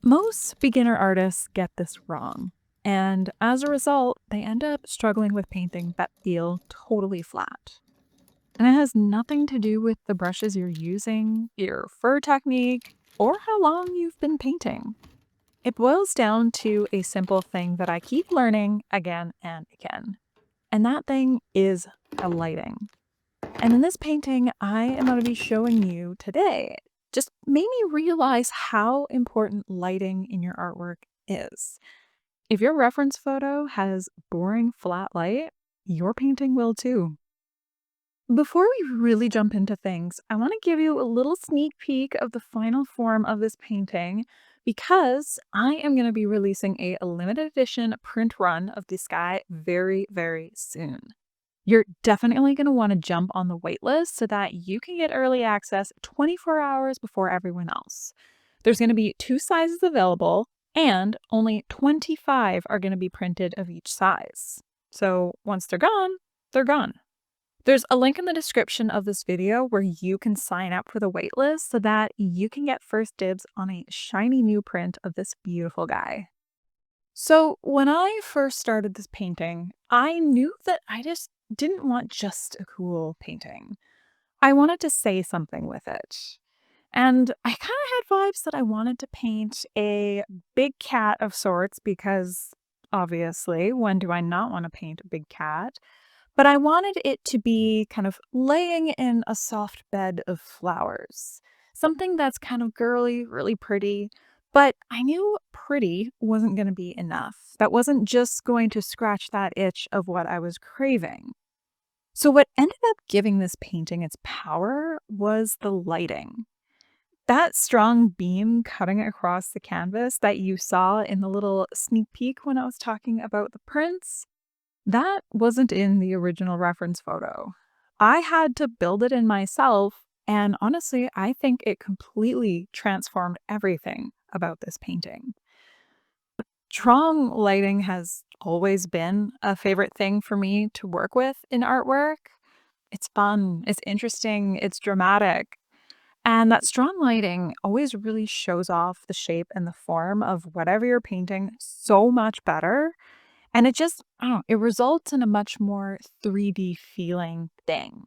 Most beginner artists get this wrong, and as a result, they end up struggling with painting that feel totally flat. And it has nothing to do with the brushes you're using, your fur technique, or how long you've been painting. It boils down to a simple thing that I keep learning again and again, and that thing is the lighting. And in this painting I am going to be showing you today just made me realize how important lighting in your artwork is. If your reference photo has boring flat light, your painting will too. Before we really jump into things, I want to give you a little sneak peek of the final form of this painting because I am going to be releasing a limited edition print run of this guy very, very soon. You're definitely going to want to jump on the waitlist so that you can get early access 24 hours before everyone else. There's going to be two sizes available, and only 25 are going to be printed of each size. So once they're gone, they're gone. There's a link in the description of this video where you can sign up for the waitlist so that you can get first dibs on a shiny new print of this beautiful guy. So, when I first started this painting, I knew that I just didn't want just a cool painting. I wanted to say something with it. And I kind of had vibes that I wanted to paint a big cat of sorts because obviously, when do I not want to paint a big cat? But I wanted it to be kind of laying in a soft bed of flowers. Something that's kind of girly, really pretty. But I knew pretty wasn't going to be enough. That wasn't just going to scratch that itch of what I was craving. So, what ended up giving this painting its power was the lighting. That strong beam cutting across the canvas that you saw in the little sneak peek when I was talking about the prints, that wasn't in the original reference photo. I had to build it in myself, and honestly, I think it completely transformed everything about this painting. Strong lighting has always been a favorite thing for me to work with in artwork. It's fun, it's interesting, it's dramatic. And that strong lighting always really shows off the shape and the form of whatever you're painting so much better, and it just, I don't know, it results in a much more 3D feeling thing.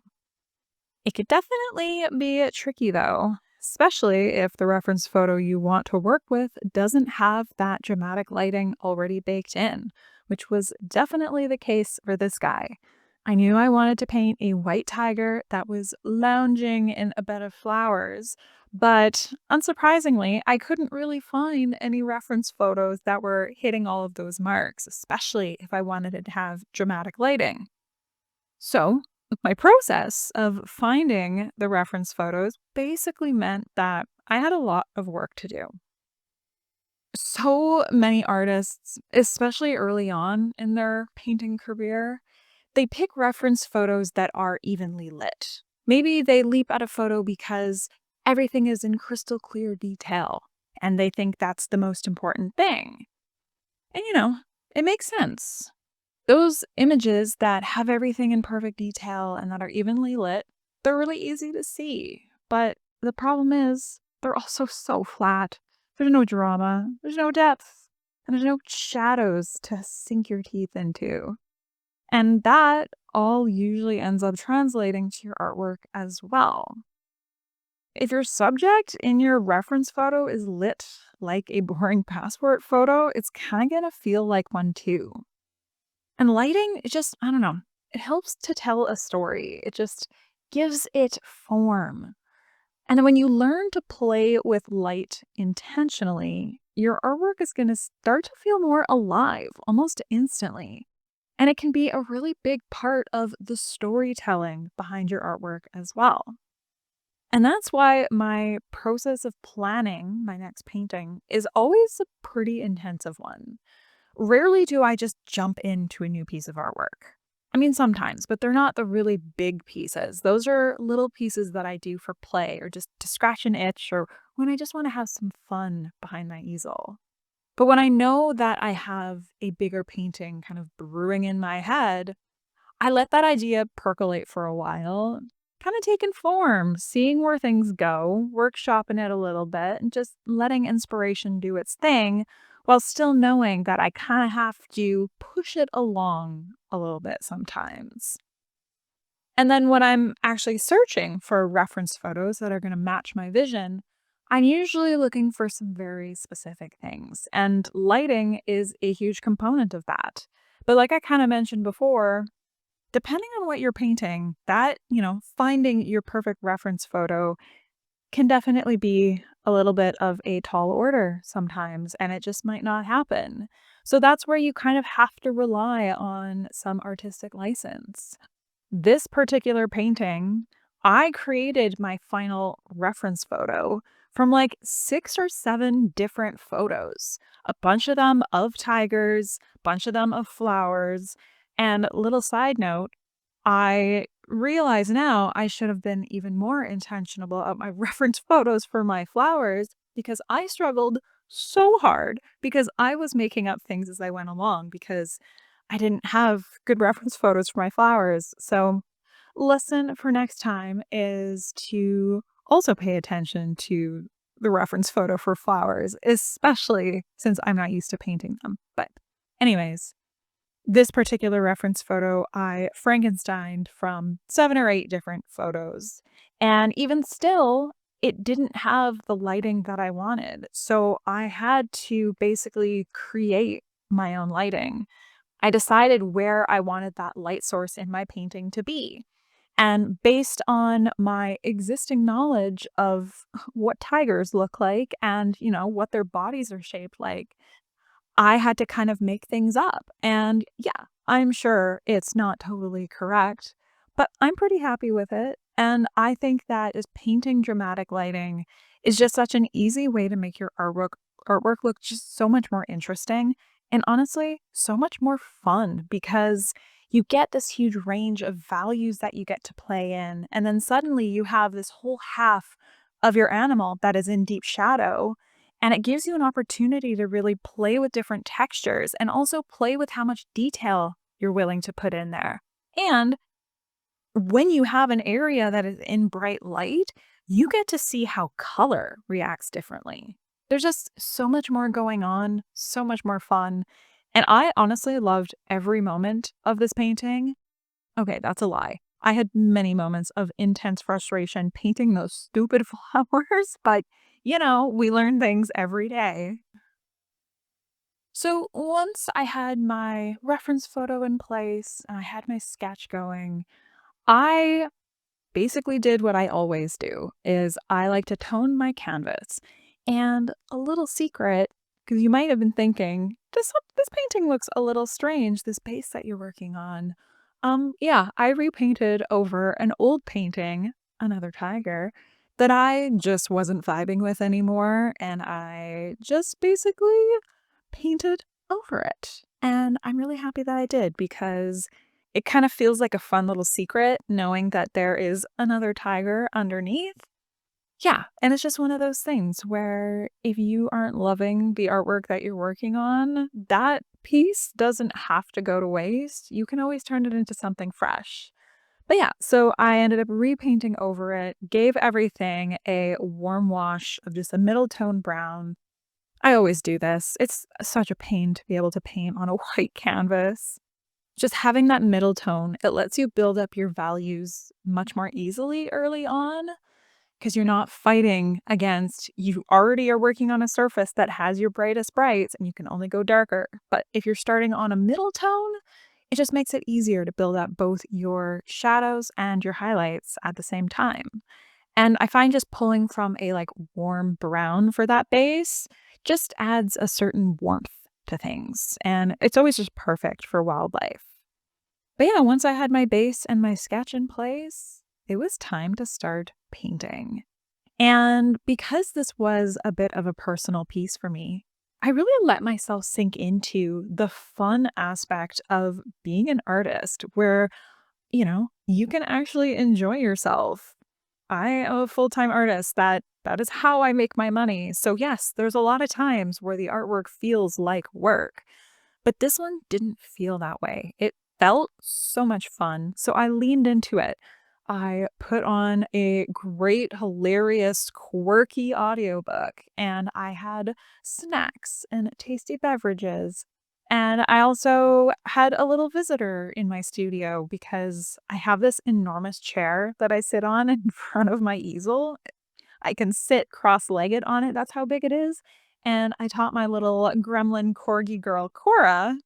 It could definitely be tricky though, especially if the reference photo you want to work with doesn't have that dramatic lighting already baked in, which was definitely the case for this guy. I knew I wanted to paint a white tiger that was lounging in a bed of flowers, but unsurprisingly, I couldn't really find any reference photos that were hitting all of those marks, especially if I wanted it to have dramatic lighting. So, my process of finding the reference photos basically meant that I had a lot of work to do. So many artists, especially early on in their painting career, they pick reference photos that are evenly lit. Maybe they leap at a photo because everything is in crystal clear detail and they think that's the most important thing. And it makes sense. Those images that have everything in perfect detail and that are evenly lit, they're really easy to see. But the problem is, they're also so flat. There's no drama, there's no depth, and there's no shadows to sink your teeth into. And that all usually ends up translating to your artwork as well. If your subject in your reference photo is lit like a boring passport photo, it's kind of gonna feel like one too. And lighting, it just, I don't know, it helps to tell a story. It just gives it form. And then when you learn to play with light intentionally, your artwork is going to start to feel more alive almost instantly. And it can be a really big part of the storytelling behind your artwork as well. And that's why my process of planning my next painting is always a pretty intensive one. Rarely do I just jump into a new piece of artwork. I mean, sometimes, but they're not the really big pieces. Those are little pieces that I do for play or just to scratch an itch or when I just want to have some fun behind my easel. But when I know that I have a bigger painting kind of brewing in my head, I let that idea percolate for a while, kind of taking form, seeing where things go, workshopping it a little bit, and just letting inspiration do its thing while still knowing that I kind of have to push it along a little bit sometimes. And then when I'm actually searching for reference photos that are going to match my vision, I'm usually looking for some very specific things. And lighting is a huge component of that. But like I kind of mentioned before, depending on what you're painting, finding your perfect reference photo can definitely be a little bit of a tall order sometimes, and it just might not happen. So that's where you kind of have to rely on some artistic license. This particular painting, I created my final reference photo from like 6 or 7 different photos. A bunch of them of tigers, bunch of them of flowers, and little side note, I realize now I should have been even more intentional about my reference photos for my flowers because I struggled so hard because I was making up things as I went along because I didn't have good reference photos for my flowers. So, lesson for next time is to also pay attention to the reference photo for flowers, especially since I'm not used to painting them. But, anyways, this particular reference photo, I Frankensteined from 7 or 8 different photos, and even still, it didn't have the lighting that I wanted, so I had to basically create my own lighting. I decided where I wanted that light source in my painting to be, and based on my existing knowledge of what tigers look like and, what their bodies are shaped like, I had to kind of make things up. And yeah, I'm sure it's not totally correct, but I'm pretty happy with it. And I think that is painting dramatic lighting is just such an easy way to make your artwork look just so much more interesting and honestly, so much more fun because you get this huge range of values that you get to play in. And then suddenly you have this whole half of your animal that is in deep shadow and it gives you an opportunity to really play with different textures and also play with how much detail you're willing to put in there. And when you have an area that is in bright light, you get to see how color reacts differently. There's just so much more going on, so much more fun. And I honestly loved every moment of this painting. Okay, that's a lie. I had many moments of intense frustration painting those stupid flowers, but we learn things every day. So once I had my reference photo in place and I had my sketch going, I basically did what I always do is I like to tone my canvas. And a little secret, because you might have been thinking, this painting looks a little strange, this base that you're working on. Yeah, I repainted over an old painting, another tiger, that I just wasn't vibing with anymore, and I just basically painted over it. And I'm really happy that I did because it kind of feels like a fun little secret knowing that there is another tiger underneath. Yeah, and it's just one of those things where if you aren't loving the artwork that you're working on, that piece doesn't have to go to waste. You can always turn it into something fresh. But yeah, so I ended up repainting over it, gave everything a warm wash of just a middle tone brown. I always do this. It's such a pain to be able to paint on a white canvas. Just having that middle tone, it lets you build up your values much more easily early on because you're not fighting against you already are working on a surface that has your brightest brights and you can only go darker. But if you're starting on a middle tone, it just makes it easier to build up both your shadows and your highlights at the same time. And I find just pulling from a like warm brown for that base just adds a certain warmth to things. And it's always just perfect for wildlife. But yeah, once I had my base and my sketch in place, it was time to start painting. And because this was a bit of a personal piece for me, I really let myself sink into the fun aspect of being an artist where, you can actually enjoy yourself. I am a full-time artist. That is how I make my money. So yes, there's a lot of times where the artwork feels like work, but this one didn't feel that way. It felt so much fun. So I leaned into it. I put on a great, hilarious, quirky audiobook, and I had snacks and tasty beverages. And I also had a little visitor in my studio because I have this enormous chair that I sit on in front of my easel. I can sit cross-legged on it, that's how big it is. And I taught my little gremlin corgi girl, Cora,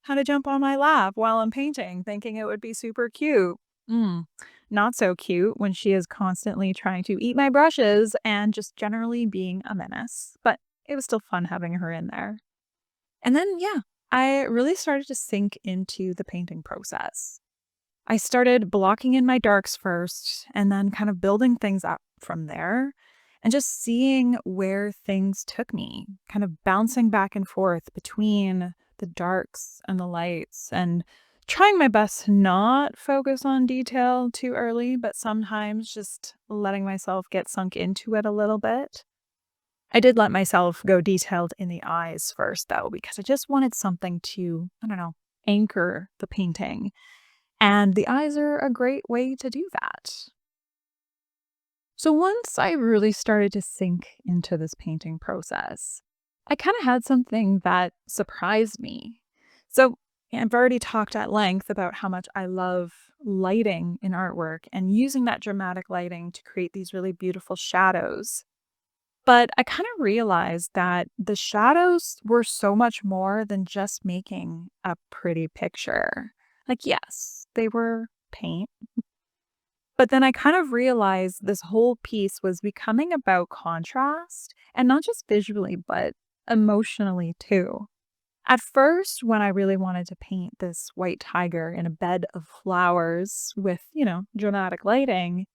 how to jump on my lap while I'm painting, thinking it would be super cute. Mm, not so cute when she is constantly trying to eat my brushes and just generally being a menace. But it was still fun having her in there. And then, yeah, I really started to sink into the painting process. I started blocking in my darks first and then kind of building things up from there and just seeing where things took me, kind of bouncing back and forth between the darks and the lights and trying my best to not focus on detail too early, but sometimes just letting myself get sunk into it a little bit. I did let myself go detailed in the eyes first, though, because I just wanted something to, I don't know, anchor the painting. And the eyes are a great way to do that. So once I really started to sink into this painting process, I kind of had something that surprised me. So I've already talked at length about how much I love lighting in artwork and using that dramatic lighting to create these really beautiful shadows. But I kind of realized that the shadows were so much more than just making a pretty picture. Like, yes, they were paint. But then I kind of realized this whole piece was becoming about contrast and not just visually, but emotionally too. At first, when I really wanted to paint this white tiger in a bed of flowers with, dramatic lighting,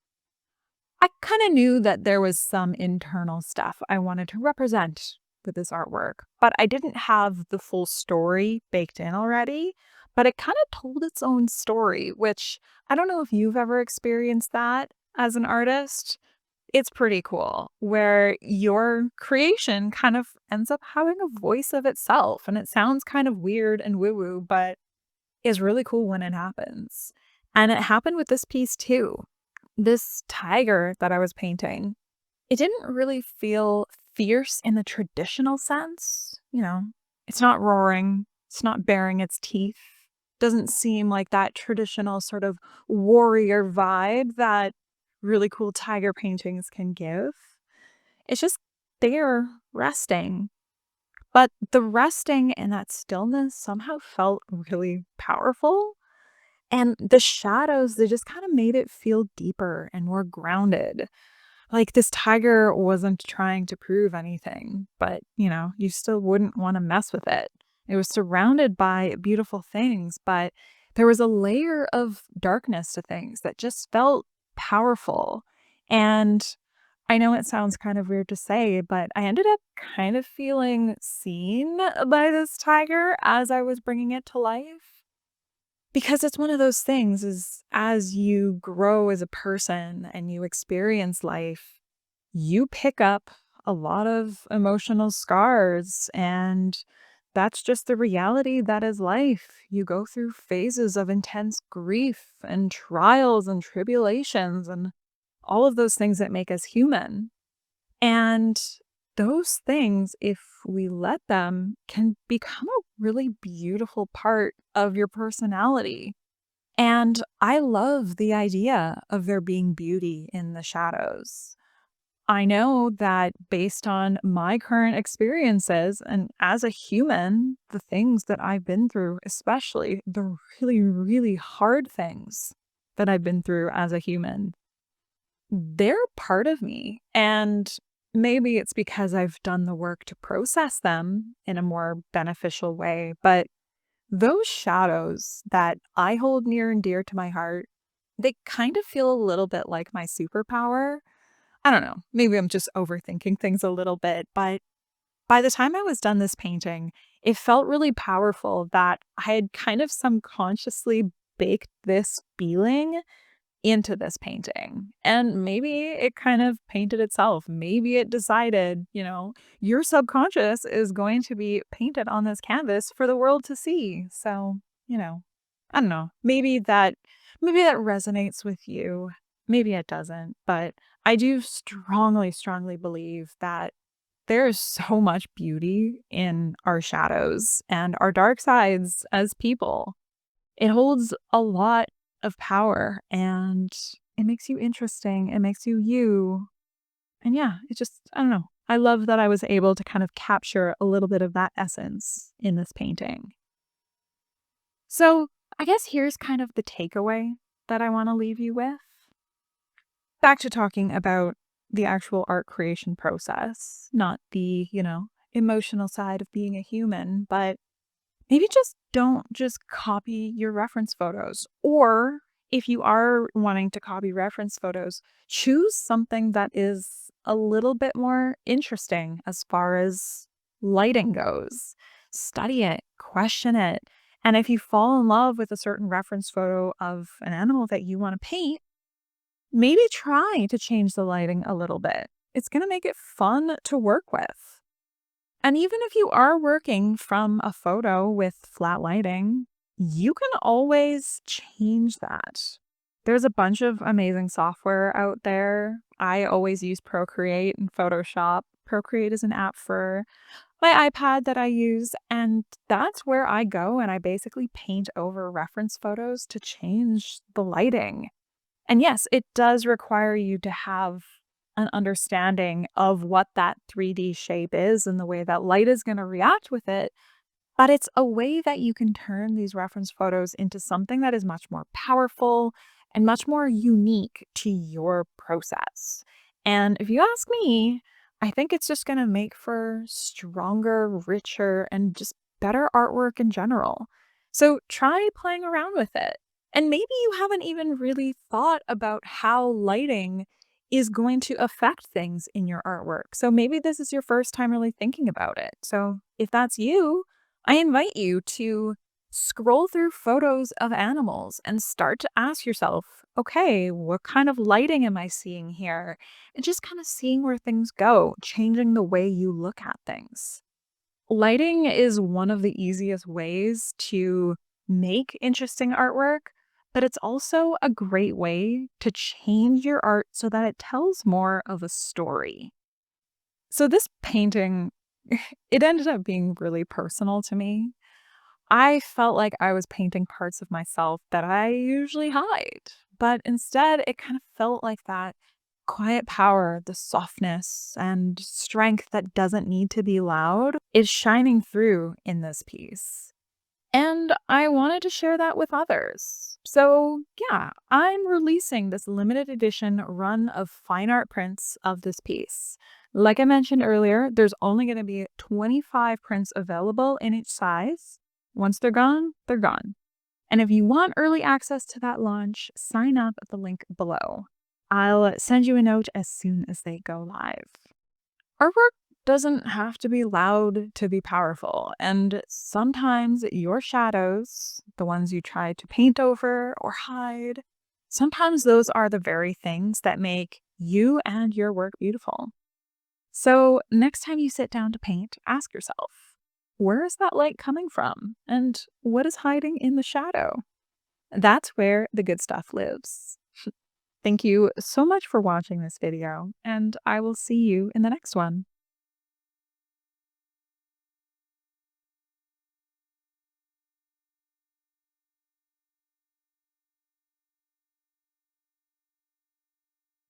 I kind of knew that there was some internal stuff I wanted to represent with this artwork, but I didn't have the full story baked in already. But it kind of told its own story, which I don't know if you've ever experienced that as an artist. It's pretty cool, where your creation kind of ends up having a voice of itself. And it sounds kind of weird and woo woo, but is really cool when it happens. And it happened with this piece too. This tiger that I was painting, it didn't really feel fierce in the traditional sense. It's not roaring, it's not baring its teeth. Doesn't seem like that traditional sort of warrior vibe that really cool tiger paintings can give. It's just there resting. But the resting and that stillness somehow felt really powerful. And the shadows, they just kind of made it feel deeper and more grounded. Like this tiger wasn't trying to prove anything, but you still wouldn't want to mess with it. It was surrounded by beautiful things, but there was a layer of darkness to things that just felt powerful. And I know it sounds kind of weird to say, but I ended up kind of feeling seen by this tiger as I was bringing it to life. Because it's one of those things is as you grow as a person and you experience life, you pick up a lot of emotional scars, and that's just the reality that is life. You go through phases of intense grief and trials and tribulations and all of those things that make us human. And those things, if we let them, can become a really beautiful part of your personality. And I love the idea of there being beauty in the shadows. I know that based on my current experiences and as a human, the things that I've been through, especially the really, really hard things that I've been through as a human, they're part of me. And maybe it's because I've done the work to process them in a more beneficial way. But those shadows that I hold near and dear to my heart, they kind of feel a little bit like my superpower. I don't know, maybe I'm just overthinking things a little bit, but by the time I was done this painting, it felt really powerful that I had kind of subconsciously baked this feeling into this painting. And maybe it kind of painted itself. Maybe it decided, your subconscious is going to be painted on this canvas for the world to see. So, I don't know. Maybe that resonates with you. maybe it doesn't, but I do strongly, strongly believe that there is so much beauty in our shadows and our dark sides as people. It holds a lot of power and it makes you interesting. It makes you you. And yeah, it just, I don't know. I love that I was able to kind of capture a little bit of that essence in this painting. So I guess here's kind of the takeaway that I want to leave you with. Back to talking about the actual art creation process, not the, emotional side of being a human, but maybe just don't just copy your reference photos. Or if you are wanting to copy reference photos, choose something that is a little bit more interesting as far as lighting goes. Study it, question it. And if you fall in love with a certain reference photo of an animal that you want to paint, maybe try to change the lighting a little bit. It's going to make it fun to work with. And even if you are working from a photo with flat lighting, you can always change that. There's a bunch of amazing software out there. I always use Procreate and Photoshop. Procreate is an app for my iPad that I use, and that's where I go and I basically paint over reference photos to change the lighting. And yes, it does require you to have an understanding of what that 3D shape is and the way that light is going to react with it. But it's a way that you can turn these reference photos into something that is much more powerful and much more unique to your process. And if you ask me, I think it's just going to make for stronger, richer, and just better artwork in general. So try playing around with it. And maybe you haven't even really thought about how lighting is going to affect things in your artwork. So maybe this is your first time really thinking about it. So if that's you, I invite you to scroll through photos of animals and start to ask yourself, okay, what kind of lighting am I seeing here? And just kind of seeing where things go, changing the way you look at things. Lighting is one of the easiest ways to make interesting artwork, but it's also a great way to change your art so that it tells more of a story. So this painting, it ended up being really personal to me. I felt like I was painting parts of myself that I usually hide, but instead it kind of felt like that quiet power, the softness and strength that doesn't need to be loud is shining through in this piece. And I wanted to share that with others. So, yeah, I'm releasing this limited edition run of fine art prints of this piece. Like I mentioned earlier, there's only going to be 25 prints available in each size. Once they're gone, they're gone. And if you want early access to that launch, sign up at the link below. I'll send you a note as soon as they go live. Artwork doesn't have to be loud to be powerful, and sometimes your shadows, the ones you try to paint over or hide, sometimes those are the very things that make you and your work beautiful. So next time you sit down to paint, ask yourself, where is that light coming from? And what is hiding in the shadow? That's where the good stuff lives. Thank you so much for watching this video, and I will see you in the next one.